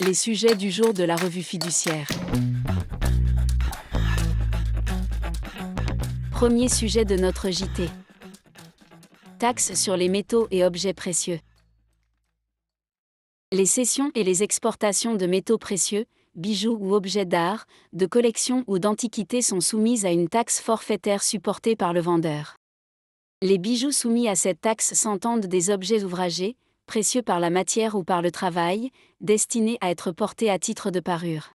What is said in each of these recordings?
Les sujets du jour de la revue fiduciaire. Premier sujet de notre JT. Taxes sur les métaux et objets précieux. Les cessions et les exportations de métaux précieux, bijoux ou objets d'art, de collection ou d'antiquité sont soumises à une taxe forfaitaire supportée par le vendeur. Les bijoux soumis à cette taxe s'entendent des objets ouvragés, précieux par la matière ou par le travail, destinés à être portés à titre de parure.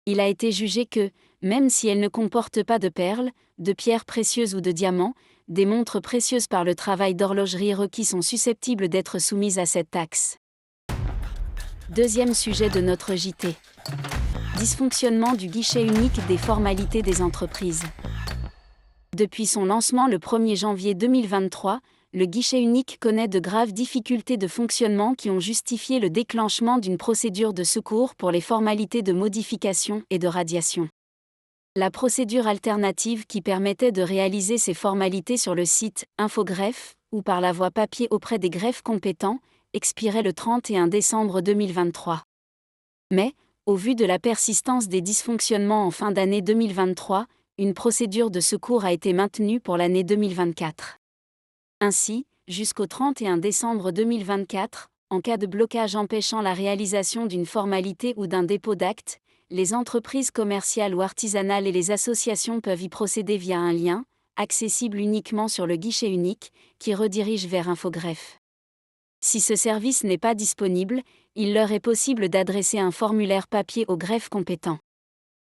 Il a été jugé que, même si elles ne comportent pas de perles, de pierres précieuses ou de diamants, des montres précieuses par le travail d'horlogerie requis sont susceptibles d'être soumises à cette taxe. Deuxième sujet de notre JT. Dysfonctionnement du guichet unique des formalités des entreprises. Depuis son lancement le 1er janvier 2023, le guichet unique connaît de graves difficultés de fonctionnement qui ont justifié le déclenchement d'une procédure de secours pour les formalités de modification et de radiation. La procédure alternative qui permettait de réaliser ces formalités sur le site Infogreffe ou par la voie papier auprès des greffes compétents expirait le 31 décembre 2023. Mais, au vu de la persistance des dysfonctionnements en fin d'année 2023, une procédure de secours a été maintenue pour l'année 2024. Ainsi, jusqu'au 31 décembre 2024, en cas de blocage empêchant la réalisation d'une formalité ou d'un dépôt d'acte, les entreprises commerciales ou artisanales et les associations peuvent y procéder via un lien, accessible uniquement sur le guichet unique, qui redirige vers Infogreffe. Si ce service n'est pas disponible, il leur est possible d'adresser un formulaire papier au greffe compétent.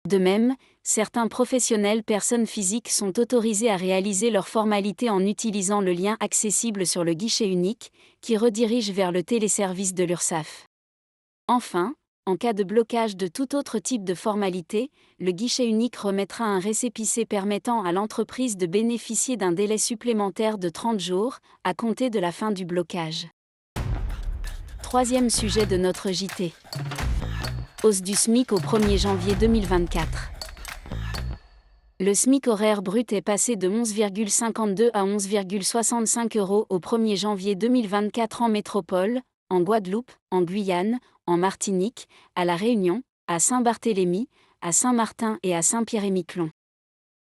De même, certains professionnels personnes physiques sont autorisés à réaliser leurs formalités en utilisant le lien accessible sur le guichet unique, qui redirige vers le téléservice de l'URSSAF. Enfin, en cas de blocage de tout autre type de formalité, le guichet unique remettra un récépissé permettant à l'entreprise de bénéficier d'un délai supplémentaire de 30 jours, à compter de la fin du blocage. Troisième sujet de notre JT. Hausse du SMIC au 1er janvier 2024. Le SMIC horaire brut est passé de 11,52 à 11,65 € au 1er janvier 2024 en métropole, en Guadeloupe, en Guyane, en Martinique, à La Réunion, à Saint-Barthélemy, à Saint-Martin et à Saint-Pierre-et-Miquelon.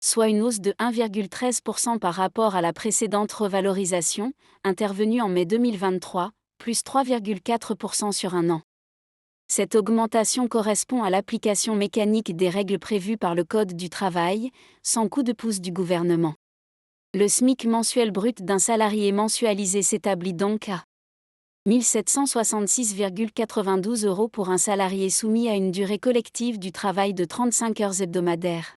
Soit une hausse de 1,13% par rapport à la précédente revalorisation, intervenue en mai 2023, plus 3,4% sur un an. Cette augmentation correspond à l'application mécanique des règles prévues par le Code du travail, sans coup de pouce du gouvernement. Le SMIC mensuel brut d'un salarié mensualisé s'établit donc à 1 766,92 € pour un salarié soumis à une durée collective du travail de 35 heures hebdomadaires.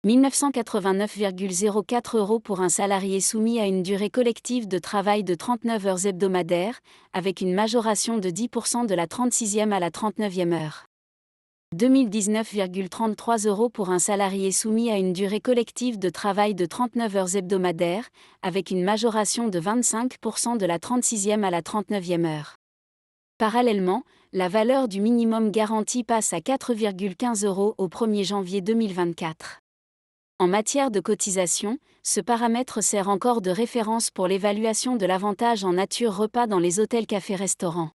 1 989,04 € pour un salarié soumis à une durée collective de travail de 39 heures hebdomadaires, avec une majoration de 10% de la 36e à la 39e heure. 2019,33 € pour un salarié soumis à une durée collective de travail de 39 heures hebdomadaires, avec une majoration de 25% de la 36e à la 39e heure. Parallèlement, la valeur du minimum garanti passe à 4,15 € au 1er janvier 2024. En matière de cotisation, ce paramètre sert encore de référence pour l'évaluation de l'avantage en nature repas dans les hôtels cafés-restaurants.